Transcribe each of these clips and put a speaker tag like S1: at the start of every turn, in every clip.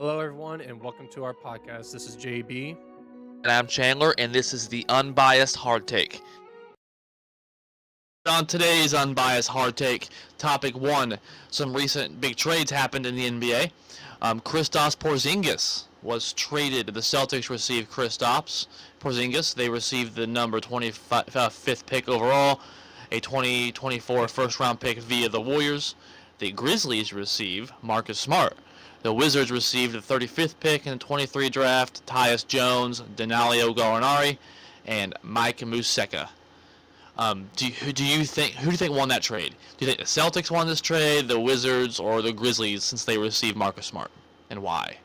S1: Hello, everyone, and welcome to our podcast. This is JB.
S2: And I'm Chandler, and this is the Unbiased Hard Take. On today's Unbiased Hard Take, topic 1, some recent big trades happened in the NBA. Kristaps Porzingis was traded. The Celtics received Kristaps Porzingis. They received the number 25th pick overall, a 2024 first-round pick via the Warriors. The Grizzlies receive Marcus Smart. The Wizards received the 35th pick in the 23 draft, Tyus Jones, Danilo Gallinari, and Mike Museka. Who do you think won that trade? Do you think the Celtics won this trade, the Wizards, or the Grizzlies since they received Marcus Smart, and why?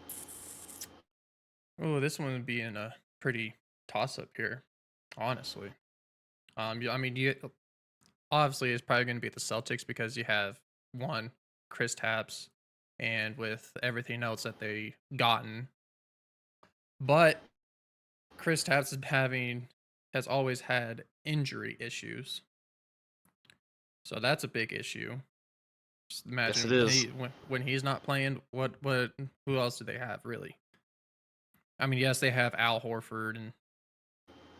S1: Oh, this one would be in a pretty toss-up here, honestly. Obviously it's probably going to be the Celtics because you have one, Kristaps, and with everything else that they gotten, but Kristaps has always had injury issues, so that's a big issue. Just imagine
S2: Yes, it is.
S1: when he's not playing, who else do they have really? I mean, yes, they have Al Horford,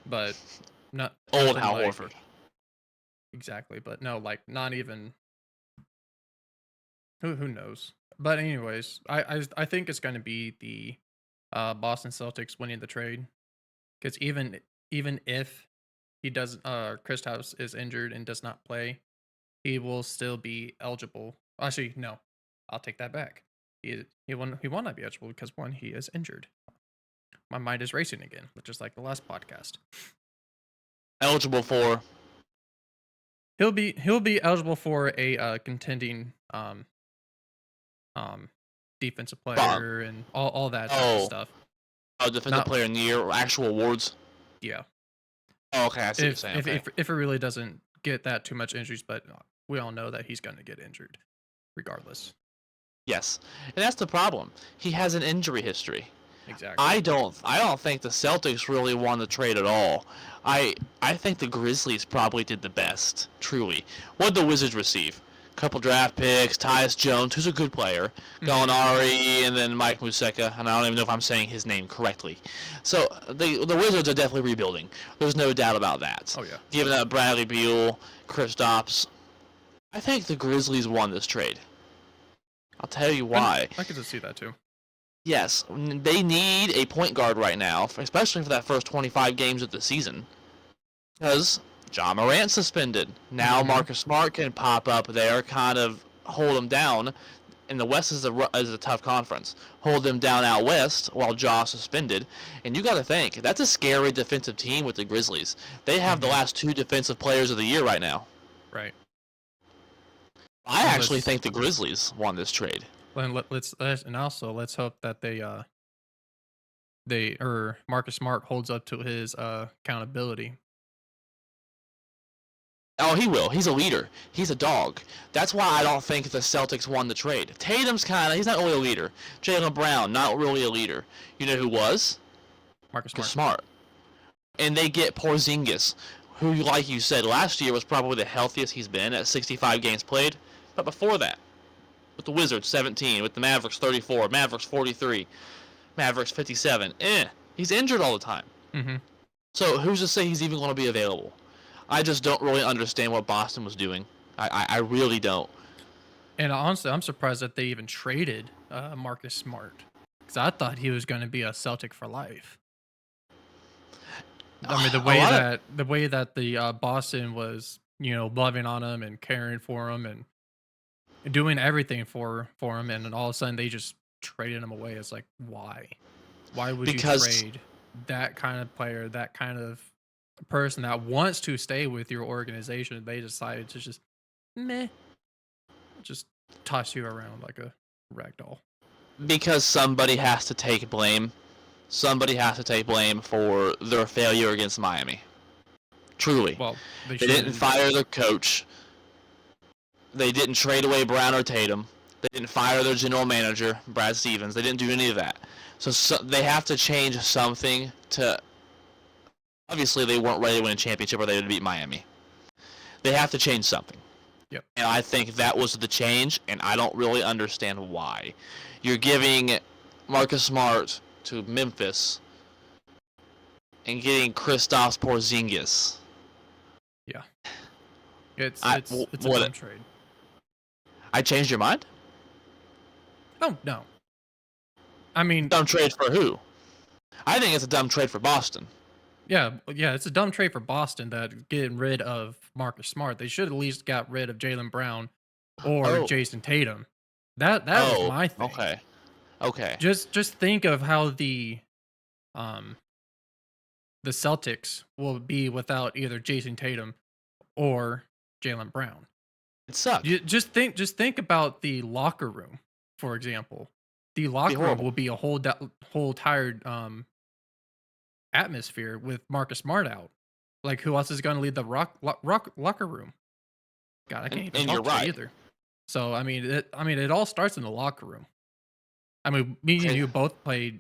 S1: but not
S2: Old
S1: nothing
S2: Al
S1: like
S2: Horford.
S1: exactly. But no, like not even who knows. But anyways, I think it's going to be the Boston Celtics winning the trade because even if he does Kristaps is injured and does not play, he will still be eligible. Actually, no, I'll take that back. He will not be eligible because one, he is injured. My mind is racing again, just like the last podcast.
S2: Eligible for?
S1: He'll be eligible for a contending defensive player and all that type of stuff.
S2: Oh, defensive player in the year, actual awards.
S1: Yeah.
S2: Oh, okay, I see what you're saying. Okay.
S1: If it really doesn't get that too much injuries, but we all know that he's going to get injured, regardless.
S2: Yes, and that's the problem. He has an injury history.
S1: Exactly.
S2: I don't think the Celtics really won the trade at all. I think the Grizzlies probably did the best, truly. What did the Wizards receive? A couple draft picks, Tyus Jones, who's a good player, Gallinari, and then Mike Museka, and I don't even know if I'm saying his name correctly. So the Wizards are definitely rebuilding. There's no doubt about that.
S1: Oh yeah.
S2: Given that Bradley Beal, Kristaps, I think the Grizzlies won this trade. I'll tell you why.
S1: I could just see that too.
S2: Yes, they need a point guard right now, especially for that first 25 games of the season. Because Ja Morant's suspended. Now Marcus Smart can pop up there, kind of hold them down. And the West is a tough conference. Hold them down out west while Ja's suspended. And you got to think, that's a scary defensive team with the Grizzlies. They have the last 2 defensive players of the year right now.
S1: Right.
S2: I actually think the Grizzlies won this trade.
S1: Let's hope that Marcus Smart holds up to his accountability.
S2: Oh, he will. He's a leader. He's a dog. That's why I don't think the Celtics won the trade. Tatum's he's not really a leader. Jaylen Brown, not really a leader. You know who was?
S1: Marcus
S2: Smart. And they get Porzingis, who, like you said, last year was probably the healthiest he's been at 65 games played. But before that, with the Wizards, 17. With the Mavericks, 34. Mavericks, 43. Mavericks, 57. He's injured all the time.
S1: Mm-hmm.
S2: So who's to say he's even going to be available? I just don't really understand what Boston was doing. I really don't.
S1: And honestly, I'm surprised that they even traded Marcus Smart. Because I thought he was going to be a Celtic for life. I mean, the way that the Boston was, loving on him and caring for him and doing everything for him, and then all of a sudden they just traded him away. It's like, why? Why would you trade that kind of player, that kind of person that wants to stay with your organization? They decided to just toss you around like a rag doll.
S2: Because somebody has to take blame. Somebody has to take blame for their failure against Miami. Truly.
S1: Well,
S2: they didn't fire their coach. They didn't trade away Brown or Tatum. They didn't fire their general manager, Brad Stevens. They didn't do any of that. So they have to change something to... Obviously, they weren't ready to win a championship or they would beat Miami. They have to change something.
S1: Yep.
S2: And I think that was the change, and I don't really understand why. You're giving Marcus Smart to Memphis and getting Kristaps Porzingis.
S1: Yeah, it's
S2: I
S1: it's it's a
S2: what?
S1: dumb trade.
S2: I changed your mind?
S1: Oh no, I mean,
S2: Dumb trade for who? I think it's a dumb trade for Boston.
S1: yeah, it's a dumb trade for Boston that getting rid of Marcus Smart. They should at least got rid of Jalen Brown or
S2: Oh,
S1: Jason Tatum. That was
S2: oh,
S1: my thing.
S2: okay, okay.
S1: Just think of how um the Celtics will be without either Jason Tatum or Jalen Brown.
S2: It suck.
S1: Just think about the locker room, for example. The
S2: Be
S1: locker room
S2: horrible.
S1: will be a whole tired atmosphere with Marcus Smart out. Like who else is going to lead the locker room? God, I can't even
S2: And you're
S1: talk today
S2: right.
S1: either. So I mean it all starts in the locker room. I mean, me and
S2: Okay,
S1: you both played,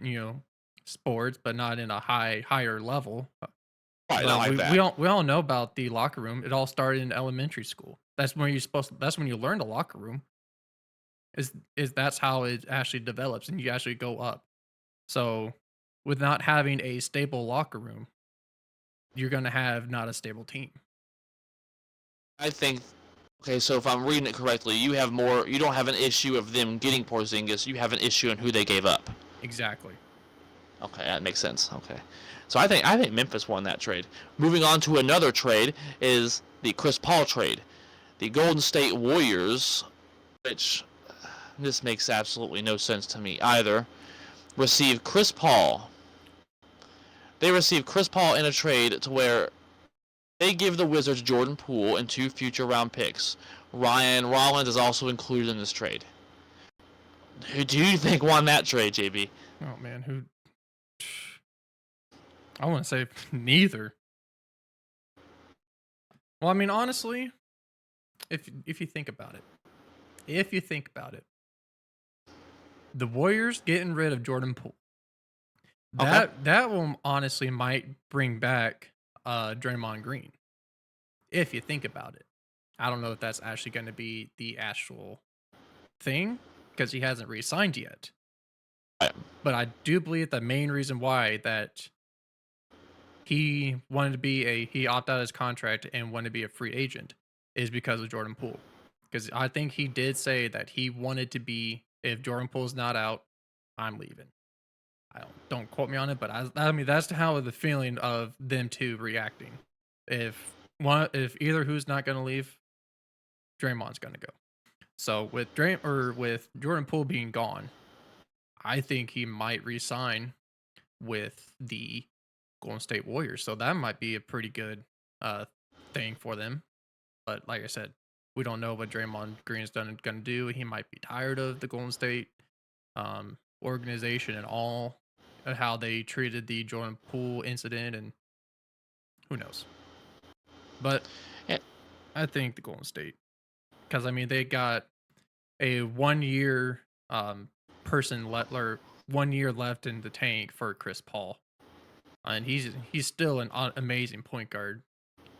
S1: sports, but not in a higher level.
S2: right, not
S1: But
S2: like
S1: we
S2: that.
S1: all know about the locker room. It all started in elementary school. That's when you learn the locker room. Is that's how it actually develops and you actually go up. So with not having a stable locker room, you're gonna have not a stable team.
S2: I think. Okay, so if I'm reading it correctly, you have more. You don't have an issue of them getting Porzingis. You have an issue in who they gave up.
S1: Exactly.
S2: Okay, that makes sense. Okay, so I think Memphis won that trade. Moving on to another trade is the Chris Paul trade. The Golden State Warriors, which this makes absolutely no sense to me either, received Chris Paul. They received Chris Paul in a trade to where they give the Wizards Jordan Poole and 2 future round picks. Ryan Rollins is also included in this trade. Who do you think won that trade, JB?
S1: Oh man, who I want to say neither. Well, I mean, honestly, if you think about it, if you think about it, the Warriors getting rid of Jordan Poole,
S2: Okay.
S1: that will honestly might bring back Draymond Green. If you think about it, I don't know if that's actually going to be the actual thing because he hasn't re-signed yet.
S2: Right.
S1: But I do believe the main reason why that he opted out of his contract and wanted to be a free agent is because of Jordan Poole. Because I think he did say that he wanted to be if Jordan Poole's not out, I'm leaving. I don't quote me on it, but I mean that's how the feeling of them two reacting. If either who's not going to leave, Draymond's going to go. So with Jordan Poole being gone, I think he might resign with the Golden State Warriors. So that might be a pretty good uh thing for them. But like I said, we don't know what Draymond Green's going to do. He might be tired of the Golden State organization and all how they treated the Jordan Poole incident, and who knows. But
S2: Yeah,
S1: I think the Golden State, because I mean they got a 1 year person let or 1 year left in the tank for Chris Paul, and he's still an amazing point guard.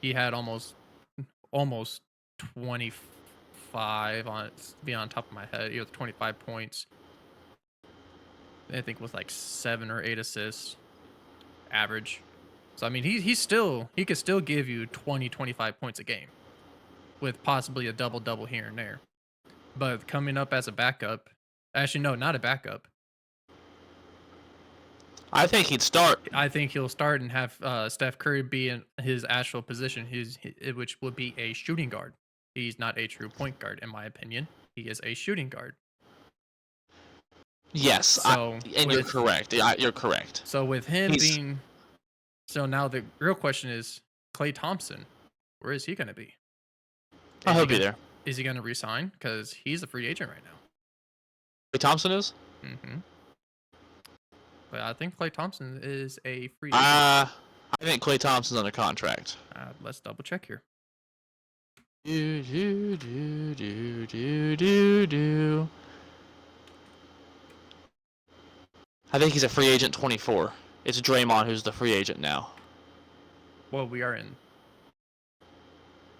S1: He had almost 25 on be on top of my head. He was 25 points. I think with like 7 or 8 assists average. So I mean he could still give you 20-25 points a game with possibly a double here and there. But coming up as a backup, actually no, not a backup.
S2: I think he'd start.
S1: I think he'll start and have Steph Curry be in his actual position, which would be a shooting guard. He's not a true point guard, in my opinion. He is a shooting guard.
S2: Yes,
S1: So
S2: and you're correct. You're correct.
S1: with him
S2: He's.
S1: being so now the real question is Klay Thompson. Where is he going to be?
S2: I
S1: Is he
S2: hope be
S1: going
S2: there.
S1: is he going to resign? Because he's a free agent right
S2: Klay Thompson is.
S1: now. But I think Klay Thompson is a free agent.
S2: I think Klay Thompson's under contract.
S1: Let's double check here.
S2: Do do do do do do do. I think he's a free agent 24. It's Draymond who's the free agent now.
S1: Well, we are in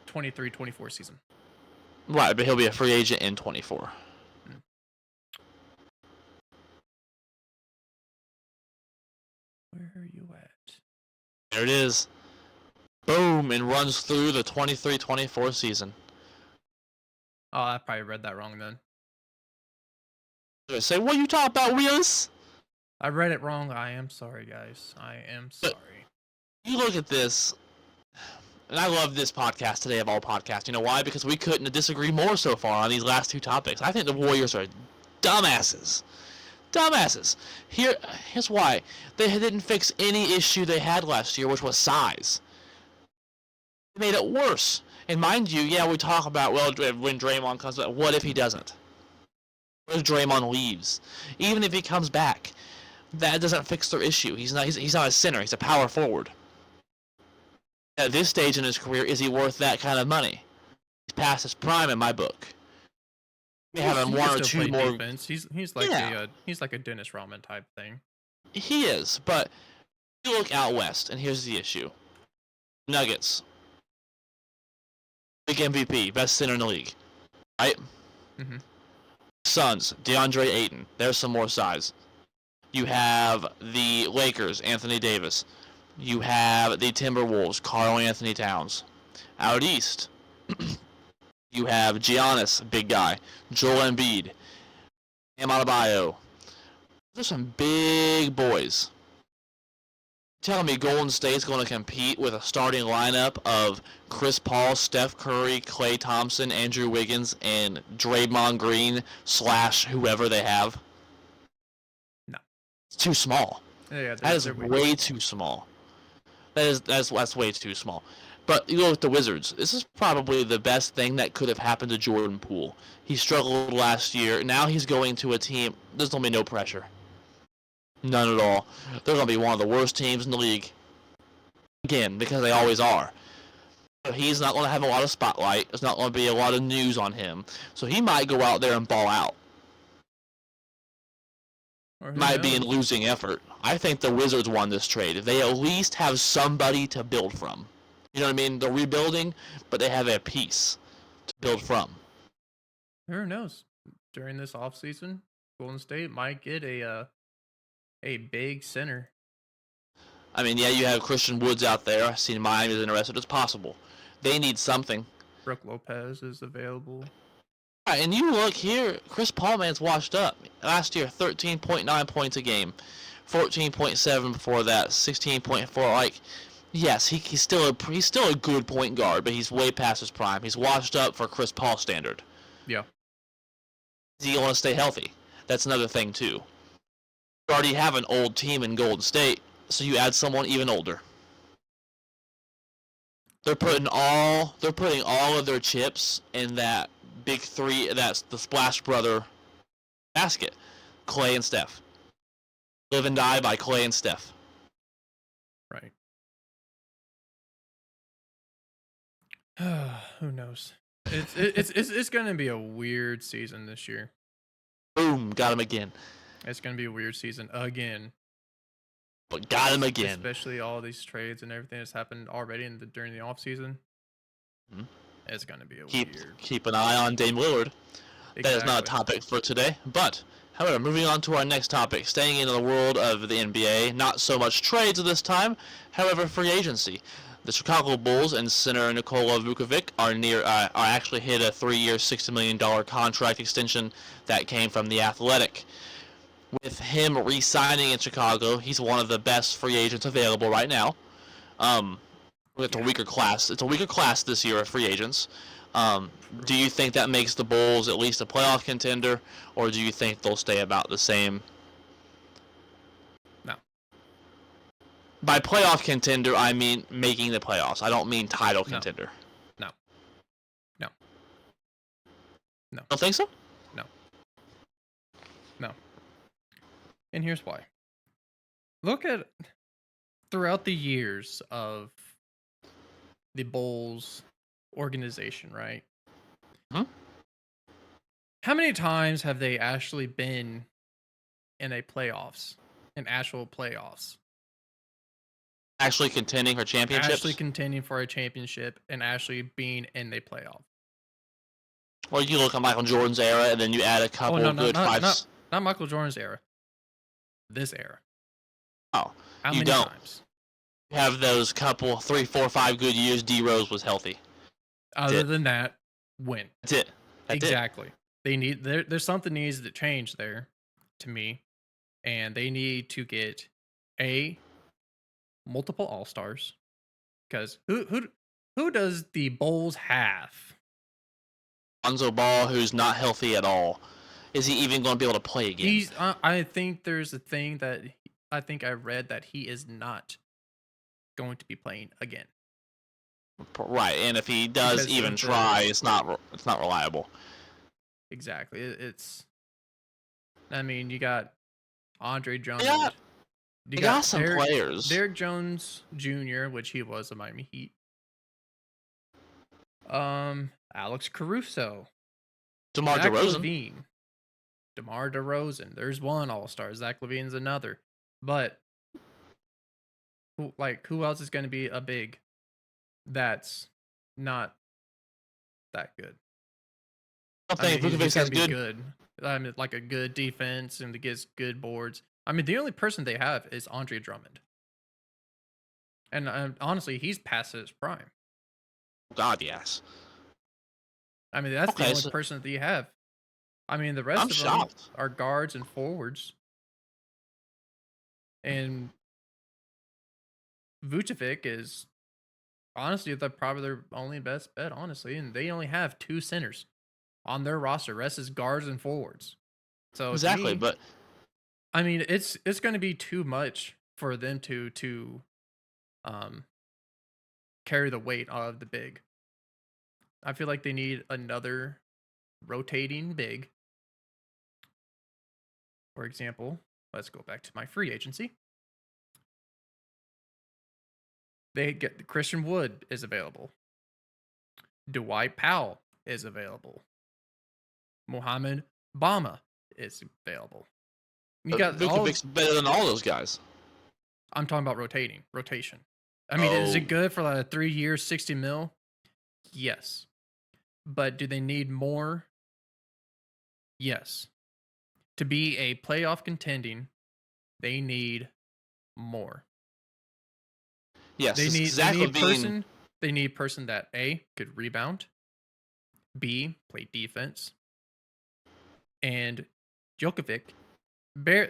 S1: 23-24 season.
S2: Right, but he'll be a free agent in 24.
S1: Where are you at?
S2: There it is. Boom, and runs through the 23-24 season.
S1: Oh, I probably read that wrong then.
S2: I say, what are you talking about, Willis?
S1: I read it wrong. I am sorry, guys. I am
S2: But
S1: sorry.
S2: you look at this, and I love this podcast today of all podcasts. You know why? Because we couldn't disagree more so far on these last two topics. I think the Warriors are dumbasses. Dumbasses. Here's why. They didn't fix any issue they had last year, which was size. They made it worse. And mind you, yeah, we talk about, well, when Draymond comes back, what if he doesn't? What if Draymond leaves? Even if he comes back, that doesn't fix their issue. He's not a center. He's a power forward. At this stage in his career, is he worth that kind of money? He's past his prime in my book. Having
S1: He
S2: one
S1: can
S2: or
S1: still
S2: two
S1: play
S2: more.
S1: defense. He's like
S2: Yeah,
S1: he's like a Dennis Rodman type thing.
S2: he is. But you look out west, and here's the issue: Nuggets, big MVP, best center in the league, right?
S1: Mm-hmm.
S2: Suns, DeAndre Ayton. There's some more size. You have the Lakers, Anthony Davis. You have the Timberwolves, Karl Anthony Towns. Out east, you have Giannis, big guy. Joel Embiid, Bam Adebayo. There's some big boys. Telling me Golden State's going to compete with a starting lineup of Chris Paul, Steph Curry, Klay Thompson, Andrew Wiggins, and Draymond Green / whoever they have?
S1: No.
S2: It's too small.
S1: Yeah,
S2: That is way too small. That's way too small. But you go with the Wizards. This is probably the best thing that could have happened to Jordan Poole. He struggled last year. Now he's going to a team. There's going to be no pressure. None at all. They're going to be one of the worst teams in the league. Again, because they always are. But he's not going to have a lot of spotlight. There's not going to be a lot of news on him. So he might go out there and ball out. Might be in losing effort. I think the Wizards won this trade. They at least have somebody to build from. You know what I mean? They're rebuilding, but they have a piece to build from.
S1: Who knows? During this offseason, Golden State might get a big center.
S2: I mean, yeah, you have Christian Woods out there. I've seen Miami is interested. It's possible. They need something.
S1: Brook Lopez is available.
S2: All right, and you look here, Chris Paul, man's washed up. Last year, 13.9 points a game, 14.7 before that, 16.4. Like, yes, he's still a good point guard, but he's way past his prime. He's washed up for Chris Paul standard.
S1: Yeah.
S2: Does he want to stay healthy? That's another thing too. You already have an old team in Golden State, so you add someone even older. They're putting all of their chips in that big three. That's the Splash Brother basket. Klay and Steph. Live and die by Klay and Steph.
S1: Right. Who knows? It's going to be a weird season this year.
S2: Boom, got him again.
S1: It's going to be a weird season again.
S2: But got him again.
S1: Especially all these trades and everything that's happened already during the offseason.
S2: Mm-hmm.
S1: It's going to be weird.
S2: Keep an eye on Dame Lillard. Exactly. That is not a topic for today. But, however, moving on to our next topic, staying in the world of the NBA, not so much trades this time, however, free agency. The Chicago Bulls and center Nikola Vucevic are actually hit a 3-year, $60 million contract extension that came from The Athletic. With him re-signing in Chicago, he's one of the best free agents available right now. It's a weaker class. It's a weaker class this year of free agents. Do you think that makes the Bulls at least a playoff contender, or do you think they'll stay about the same?
S1: No.
S2: By playoff contender, I mean making the playoffs. I don't mean title contender.
S1: No.
S2: Don't think so?
S1: No. And here's why. Look at throughout the years of the Bulls organization, right?
S2: Hmm?
S1: How many times have they actually been in actual playoffs?
S2: Actually contending for championships?
S1: Actually contending for a championship and actually being in the playoff.
S2: Or you look at Michael Jordan's era and then you add a couple good fives.
S1: Not Michael Jordan's era. This era.
S2: Oh,
S1: How
S2: you
S1: many
S2: don't
S1: times?
S2: have those couple, 3, 4, 5 good years D Rose was healthy.
S1: Other
S2: That's it.
S1: than that, win.
S2: That's it. That's it.
S1: Exactly. There's something needs to change there to me, and they need to get a multiple all stars because who does the Bulls have?
S2: Lonzo Ball, who's not healthy at all. Is he even going to be able to play again?
S1: I think there's a thing that I think I read that he is not going to be playing again
S2: Right, and if he does
S1: because
S2: even
S1: of the
S2: try, it's not reliable.
S1: exactly. It's I mean you got Andre
S2: They got,
S1: Drummond, you
S2: they got
S1: got
S2: some players.
S1: Derrick Jones Jr., which he was a Miami Heat. Alex Caruso,
S2: DeMar
S1: Zach
S2: DeRozan.
S1: Levine, DeMar DeRozan. There's one All Star. Zach Levine's another. But who else is going to be a big that's not that good?
S2: I
S1: I mean,
S2: think Vukovic
S1: he's going
S2: has
S1: to be
S2: good.
S1: good. I mean, like a good defense and he gets good boards. I mean, the only person they have is Andre Drummond, and honestly, he's past his prime.
S2: God, yes.
S1: I mean, that's the
S2: Okay,
S1: only
S2: so
S1: person that you have. I mean, the
S2: I'm
S1: rest of them
S2: shocked.
S1: are guards and forwards, and Vucevic is honestly probably their only best bet, honestly, and they only have two centers on their roster. Rest is guards and forwards. So to
S2: Exactly,
S1: me,
S2: but
S1: I mean, it's going to be too much for them to um carry the weight of the big. I feel like they need another rotating big. For example, let's go back to my free agency. They get Christian Wood is available. Dwight Powell is available. Mohamed Bama is available. You got all
S2: Vukovic's better than all those guys.
S1: I'm talking about rotation. I mean, is it
S2: Oh,
S1: good for like 3 years, 60 mil? Yes. But do they need more? Yes. To be a playoff contending, they need more.
S2: yes.
S1: They
S2: Zach
S1: need
S2: Levine.
S1: person they need person that A could rebound, B play defense, and Djokovic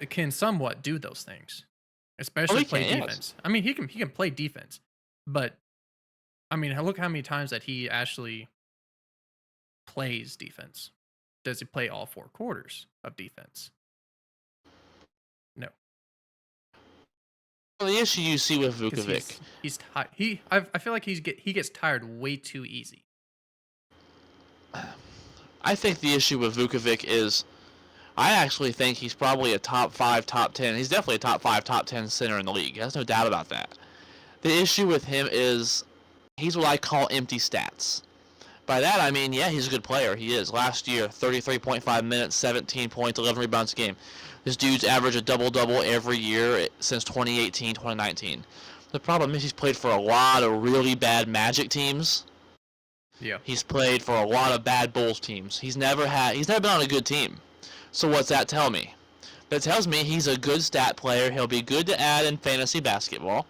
S1: can somewhat do those things,
S2: Oh,
S1: especially
S2: he
S1: play
S2: can. Yes.
S1: defense. I mean, he can play defense, but I mean, look how many times that he actually plays defense. Does he play all four quarters of defense? No,
S2: Well, the issue you see with
S1: because
S2: Vukovic,
S1: he's tired. I feel like he gets tired way too easy.
S2: I think the issue with Vukovic is, I actually think he's probably a top 5, top 10. He's definitely a top 5, top 10 center in the league. There's no doubt about that. The issue with him is he's what I call empty stats. By that I mean, yeah, he's a good player. He is. Last year, 33.5 minutes, 17 points, 11 rebounds a game. This dude's averaged a double-double every year since 2018, 2019. The problem is he's played for a lot of really bad Magic teams.
S1: Yeah,
S2: He's played for a lot of bad Bulls teams. He's never been on a good team. So what's that tell me? That tells me he's a good stat player. He'll be good to add in fantasy basketball.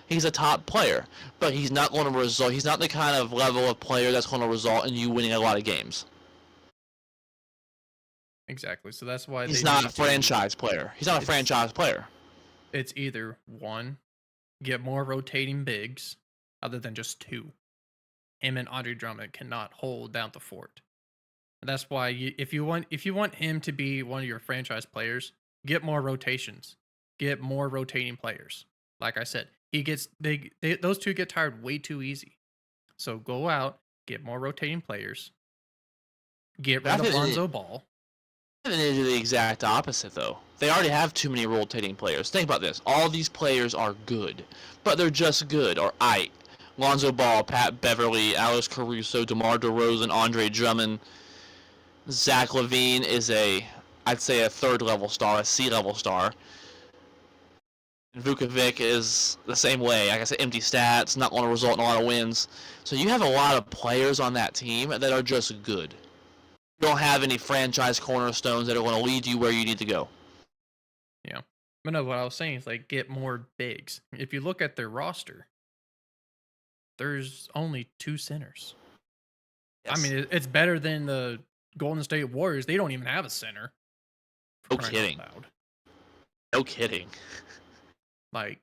S2: He's a top player, but he's not going to result. He's not the kind of level of player that's going to result in you winning a lot of games.
S1: exactly. So that's why
S2: He's
S1: they
S2: not a
S1: need to.
S2: franchise player. He's not a
S1: It's
S2: franchise player.
S1: it's either one, get more rotating bigs, other than just two. Him and Andre Drummond cannot hold down the fort. And that's why if you want him to be one of your franchise players, get more rotations, get more rotating players. Like I said, those two get tired way too easy. So go out, get more rotating players, get
S2: But I
S1: rid of
S2: think
S1: Lonzo Ball.
S2: they need to do the exact opposite, though. They already have too many rotating players. Think about this. All these players are good, but they're just good or aight. Lonzo Ball, Pat Beverly, Alex Caruso, DeMar DeRozan, Andre Drummond. Zach Levine is I'd say a third level star, a C level star. And Vukovic is the same way. Like I said, empty stats, not going to result in a lot of wins. So you have a lot of players on that team that are just good. You don't have any franchise cornerstones that are going to lead you where you need to go.
S1: Yeah. But no, what I was saying is like get more bigs. If you look at their roster, there's only two centers. I mean,
S2: Yes.
S1: it's better than the Golden State Warriors. They don't even have a center for
S2: No
S1: crying out
S2: kidding.
S1: loud.
S2: No kidding.
S1: Like,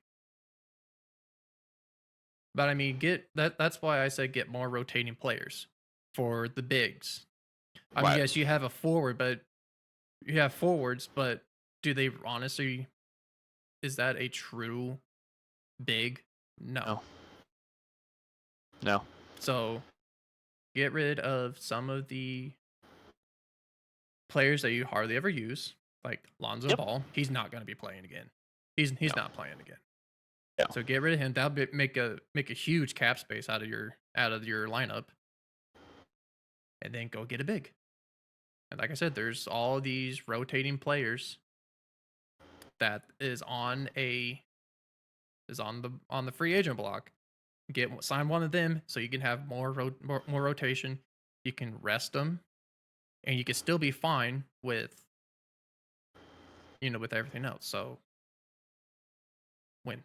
S1: but I mean, get that. That's why I said get more rotating players for the bigs. I mean,
S2: Right.
S1: yes, you have a forward, but you have forwards, but do they honestly? Is that a true big? No.
S2: No. No.
S1: So get rid of some of the players that you hardly ever use, like Lonzo
S2: Yep.
S1: Ball. He's not going to be playing again. He's
S2: No.
S1: not playing again.
S2: Yeah.
S1: So get rid of him. That'll make a huge cap space out of your lineup, and then go get a big. And like I said, there's all these rotating players that is on the free agent block. Sign one of them so you can have more rotation. You can rest them, and you can still be fine with everything else. So win.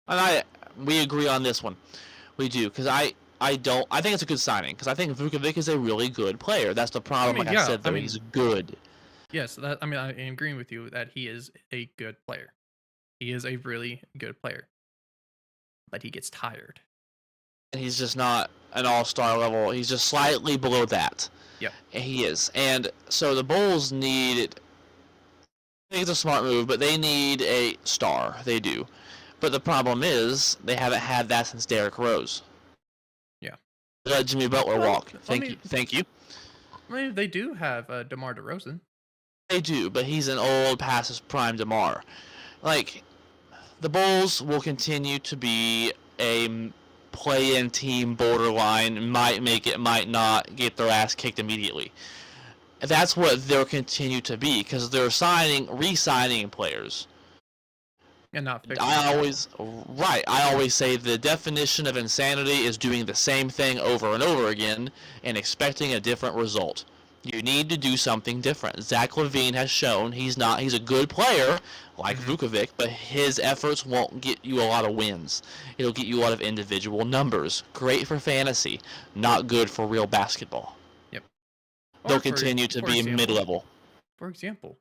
S2: And we agree on this one. We do because I think it's a good signing because I think Vukovic is a really good player. That's the
S1: I
S2: problem.
S1: mean,
S2: Like I
S1: yeah.
S2: said,
S1: I
S2: though, he's
S1: mean,
S2: good.
S1: yes. I am agreeing with you that he is a good player. He is a really good player, but he gets tired.
S2: And he's just not an all-star level. He's just slightly below that.
S1: Yep.
S2: And he is. And so the Bulls need. I think it's a smart move, but they need a star. They do. But the problem is they haven't had that since Derrick Rose.
S1: Yeah.
S2: They let Jimmy Butler
S1: Well,
S2: walk.
S1: I
S2: Thank you.
S1: mean,
S2: Thank you.
S1: they do have DeMar DeRozan.
S2: They do, but he's an old past his prime DeMar. Like the Bulls will continue to be a play-in team borderline. Might make it, might not. Get their ass kicked immediately. That's what they'll continue to be because they're re-signing players.
S1: And not fixing the
S2: I
S1: problem.
S2: always right. I always say the definition of insanity is doing the same thing over and over again and expecting a different result. You need to do something different. Zach LaVine has shown he's a good player like
S1: Hmm.
S2: Vukovic, but his efforts won't get you a lot of wins. It'll get you a lot of individual numbers. Great for fantasy, not good for real basketball.
S1: Yep.
S2: They'll
S1: Or
S2: continue to
S1: for
S2: be
S1: example,
S2: mid-level.
S1: for example,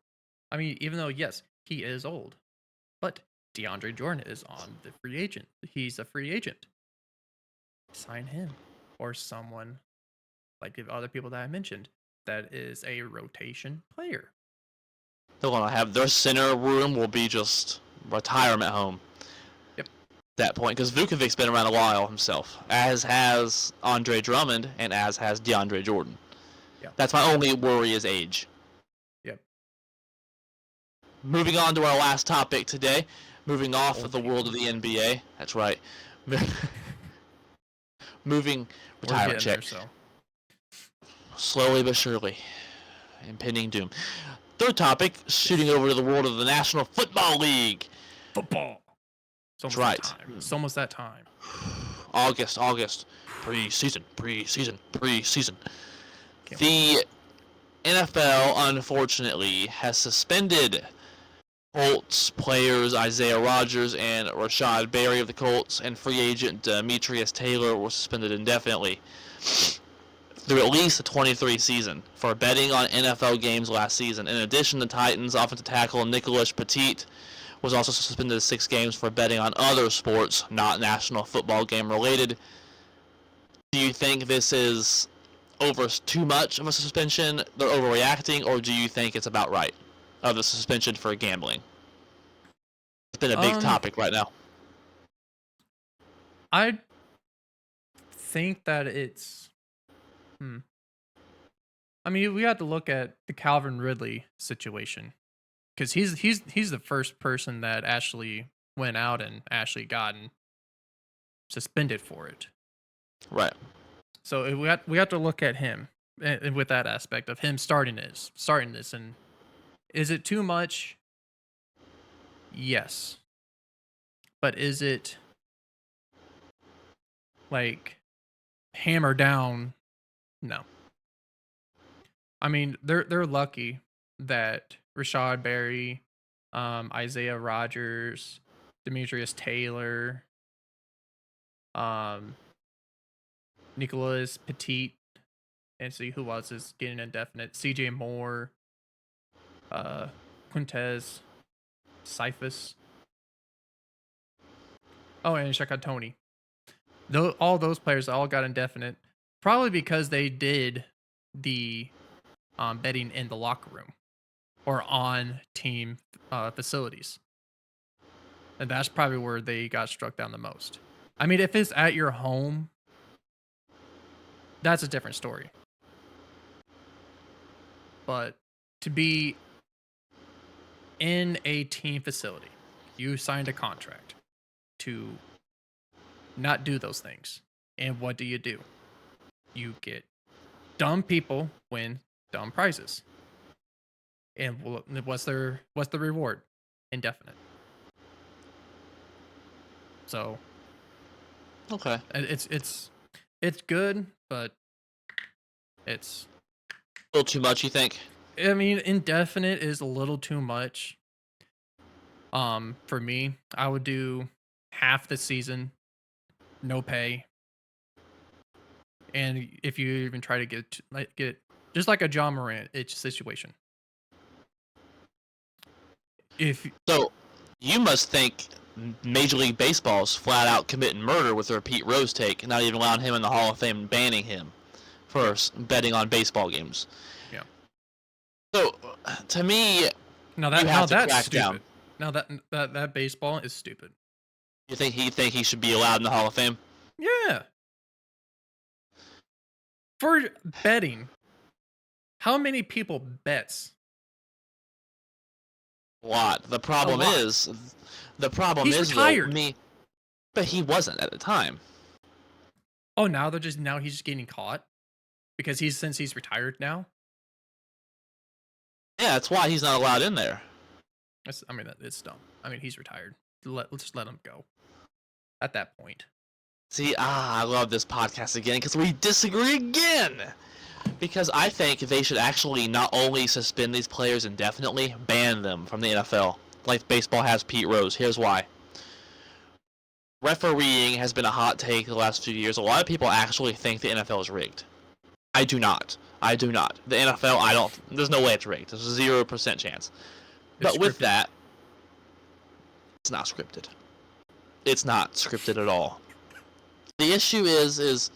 S1: I mean, even though yes, he is old, but DeAndre Jordan is on the free agent. He's a free agent. Sign him or someone like the other people that I mentioned that is a rotation player.
S2: They're gonna have their center room will be just retirement home.
S1: Yep.
S2: That point because Vukovic's been around a while himself, as has Andre Drummond and as has DeAndre Jordan.
S1: Yeah.
S2: That's my only worry is age.
S1: Yep.
S2: Moving on to our last topic today, moving off of
S1: Old
S2: the world
S1: people.
S2: of the NBA. That's right. Moving
S1: We're
S2: retirement
S1: getting there,
S2: check.
S1: so
S2: Slowly but surely. Impending doom. Third topic, shooting over to the world of the National Football League.
S1: football. It's
S2: That's
S1: almost that
S2: right.
S1: time. It's almost that time.
S2: August. Preseason.
S1: Can't wait.
S2: The NFL, unfortunately, has suspended Colts players Isaiah Rodgers and Rashad Berry of the Colts, and free agent Demetrius Taylor was suspended indefinitely through at least the 23 season for betting on NFL games last season. In addition, the Titans offensive tackle Nicholas Petit was also suspended 6 games for betting on other sports not national football game related. Do you think this is over too much of a suspension, they're overreacting, or do you think it's about right of the suspension for gambling? It's been a big
S1: Um,
S2: topic right now.
S1: I think that it's. Hmm. I mean, we have to look at the Calvin Ridley situation because he's the first person that actually went out and actually gotten suspended for it.
S2: Right.
S1: So we have to look at him and with that aspect of him starting this, and is it too much? Yes, but is it like hammer down? No. I mean, they're lucky that Rashad Berry, Isaiah Rogers, Demetrius Taylor, um, Nicholas Petit, and see who else is getting indefinite. CJ Moore, uh, Quintez, Cyphus. Oh, and check out Tony. Though all those players all got indefinite, probably because they did the betting in the locker room or on team facilities, and that's probably where they got struck down the most. I mean, if it's at your home, that's a different story. But to be in a team facility, you signed a contract to not do those things. And what do? You get dumb people win dumb prizes. And what's the reward? Indefinite. So
S2: Okay.
S1: it's good, but it's
S2: A little too much, you think?
S1: I mean indefinite is a little too much. For me, I would do half the season, no pay, and if you even try to get just like a John Morant situation. If
S2: So, you must think Major League Baseball's flat out committing murder with their Pete Rose take, not even allowing him in the Hall of Fame and banning him for
S1: yeah,
S2: betting on baseball games.
S1: yeah.
S2: So, to me,
S1: Now
S2: you
S1: that now
S2: have to
S1: that's
S2: crack down.
S1: stupid. Now that baseball is stupid.
S2: You think he should be allowed in the Hall of Fame?
S1: Yeah, for betting. How many people bets?
S2: A lot.
S1: A lot.
S2: The problem
S1: He's
S2: is though,
S1: retired.
S2: but he wasn't at the time.
S1: Oh, now he's just getting caught because he's retired now.
S2: Yeah, that's why he's not allowed in there.
S1: I mean, it's dumb. I mean, he's retired. Let's just let him go at that point.
S2: See, I love this podcast again because we disagree again. Because I think they should actually not only suspend these players indefinitely, ban them from the NFL, like baseball has Pete Rose. Here's why. Refereeing has been a hot take the last few years. A lot of people actually think the NFL is rigged. I do not. I do not. The NFL, I don't. There's no way it's rigged. There's a 0% chance.
S1: It's
S2: But with
S1: scripted.
S2: that, it's not scripted. It's not scripted at all. The issue is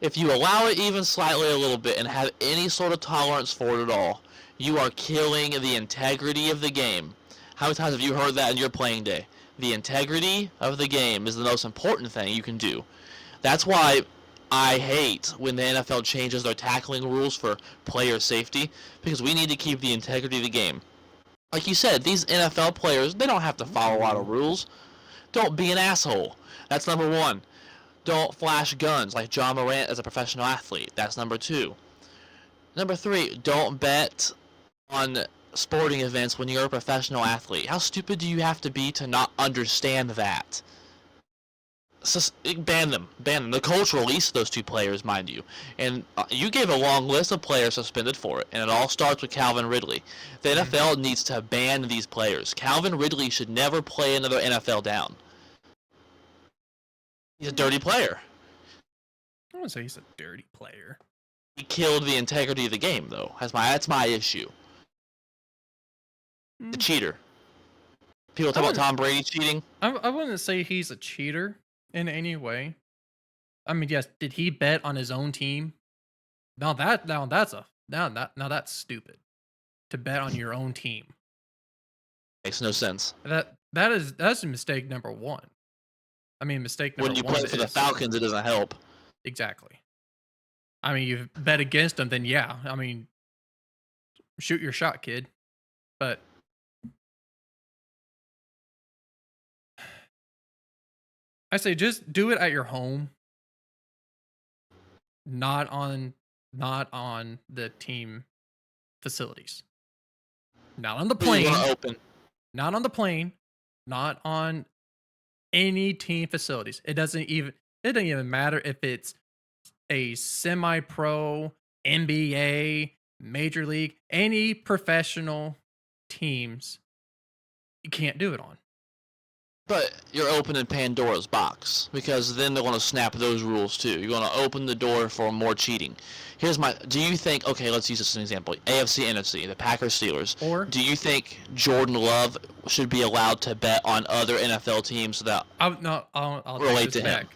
S2: if you allow it even slightly a little bit and have any sort of tolerance for it at all, you are killing the integrity of the game. How many times have you heard that in your playing day? The integrity of the game is the most important thing you can do. That's why I hate when the NFL changes their tackling rules for player safety, because we need to keep the integrity of the game. Like you said, these NFL players, they don't have to follow a lot of rules. Don't be an asshole. That's number one. Don't flash guns like John Morant as a professional athlete. That's number two. Number three, don't bet on sporting events when you're a professional athlete. How stupid do you have to be to not understand that? Ban them. Ban them. The Colts released those two players, mind you. And you gave a long list of players suspended for it, and it all starts with Calvin Ridley. The
S1: Mm-hmm.
S2: NFL needs to ban these players. Calvin Ridley should never play another NFL down. He's a dirty player.
S1: I wouldn't say he's a dirty player.
S2: He killed the integrity of the game, though. That's my issue. The
S1: Mm,
S2: cheater. People
S1: I
S2: talk about
S1: wouldn't.
S2: Tom Brady cheating.
S1: I wouldn't say he's a cheater in any way. I mean, yes, did he bet on his own team? Now that's stupid to bet on your own team.
S2: Makes no sense.
S1: That's a mistake number one. I mean, mistake
S2: When
S1: number
S2: you
S1: one
S2: play for the
S1: is
S2: Falcons, it doesn't help.
S1: exactly. I mean, you've bet against them, then yeah. I mean, shoot your shot, kid. But I say just do it at your home, not on not on the team facilities. Not on the
S2: Who you want
S1: plane,
S2: to open?
S1: not on the plane, not on any team facilities. It doesn't even matter if it's a semi-pro, NBA, major league, any professional teams you can't do it on.
S2: But you're opening Pandora's box, because then they're going to snap those rules too. You're going to open the door for more cheating. Do you think, okay, let's use this as an example. AFC, NFC, the Packers, Steelers.
S1: Or
S2: Do you think Jordan Love should be allowed to bet on other NFL teams that
S1: I'll
S2: relate
S1: take this
S2: to him?
S1: back.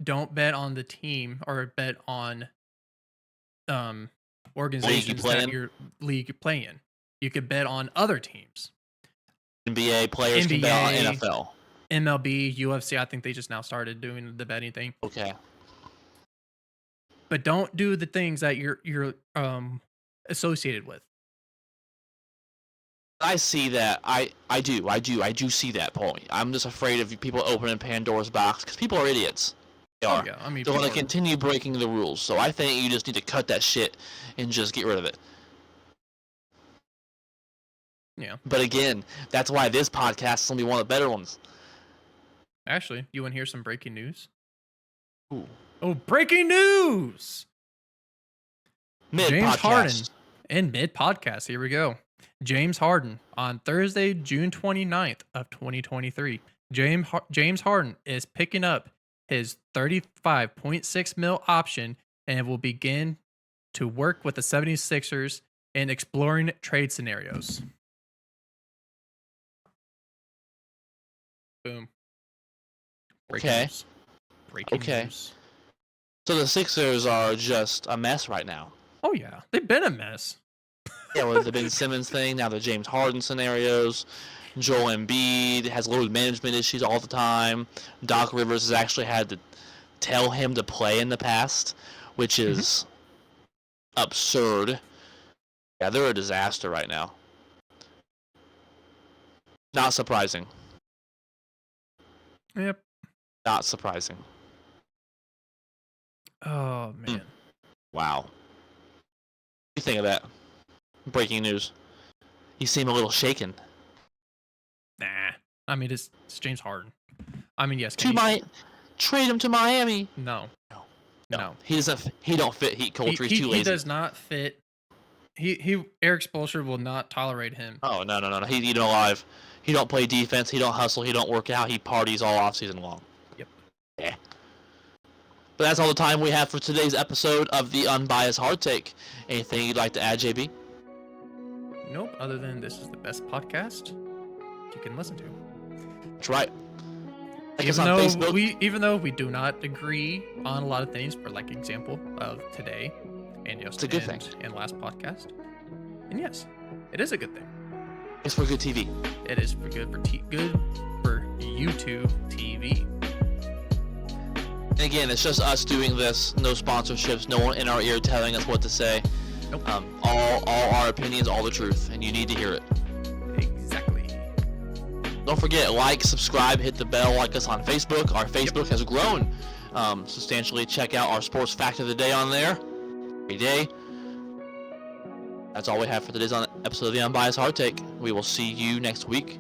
S1: Don't bet on the team or bet on organizations
S2: play
S1: that
S2: in?
S1: your league you play in. You could bet on other teams.
S2: NBA players can bet on
S1: NBA.
S2: NFL.
S1: MLB, UFC, I think they just now started doing the betting thing.
S2: Okay.
S1: But don't do the things that you're associated with.
S2: I see that. I do see that point. I'm just afraid of people opening Pandora's box, because people are idiots. They are.
S1: Oh yeah, I mean,
S2: They're going to
S1: people are-
S2: continue breaking the rules. So I think you just need to cut that shit and just get rid of it.
S1: yeah.
S2: But again, that's why this podcast is going to be one of the better ones.
S1: Actually, you want to hear some breaking news?
S2: Ooh.
S1: Oh, breaking news! James Harden in mid-podcast. Here we go. James Harden on Thursday, June 29th of 2023. James Harden is picking up his $35.6 mil option and will begin to work with the 76ers in exploring trade scenarios. Boom. Breaking
S2: Okay.
S1: news. Breaking
S2: Okay.
S1: news.
S2: So the Sixers are just a mess right now.
S1: Oh yeah, they've been a mess.
S2: Yeah, with the Ben Simmons thing, now the James Harden scenarios. Joel Embiid has load management issues all the time. Doc Rivers has actually had to tell him to play in the past, which is absurd. Yeah, they're a disaster right now. Not surprising.
S1: Yep.
S2: Not surprising.
S1: Oh man.
S2: Wow. What do you think of that? Breaking news. You seem a little shaken.
S1: Nah. I mean, it's James Harden. I mean, yes.
S2: Trade him to Miami.
S1: No. No.
S2: He doesn't. He don't fit Heat culture. He's too lazy.
S1: He does not fit. Eric Spoelstra will not tolerate him.
S2: Oh no. He's eating alive. He don't play defense. He don't hustle. He don't work out. He parties all off season long.
S1: Yep.
S2: Yeah. But that's all the time we have for today's episode of the Unbiased Hard Take. Anything you'd like to add, JB?
S1: Nope. Other than this is the best podcast you can listen to.
S2: That's right. Like us on Facebook.
S1: Even though we do not agree on a lot of things, for like example of today and
S2: It's a good thing.
S1: And last podcast. And yes, it is a good thing.
S2: It's for good TV.
S1: It is for good for YouTube TV.
S2: And again, it's just us doing this. No sponsorships. No one in our ear telling us what to say.
S1: Nope.
S2: All our opinions, all the truth, and you need to hear it.
S1: Exactly.
S2: Don't forget, like, subscribe, hit the bell, like us on Facebook. Our Facebook has grown substantially. Check out our sports fact of the day on there every day. That's all we have for today's episode of the Unbiased Hard Take. We will see you next week.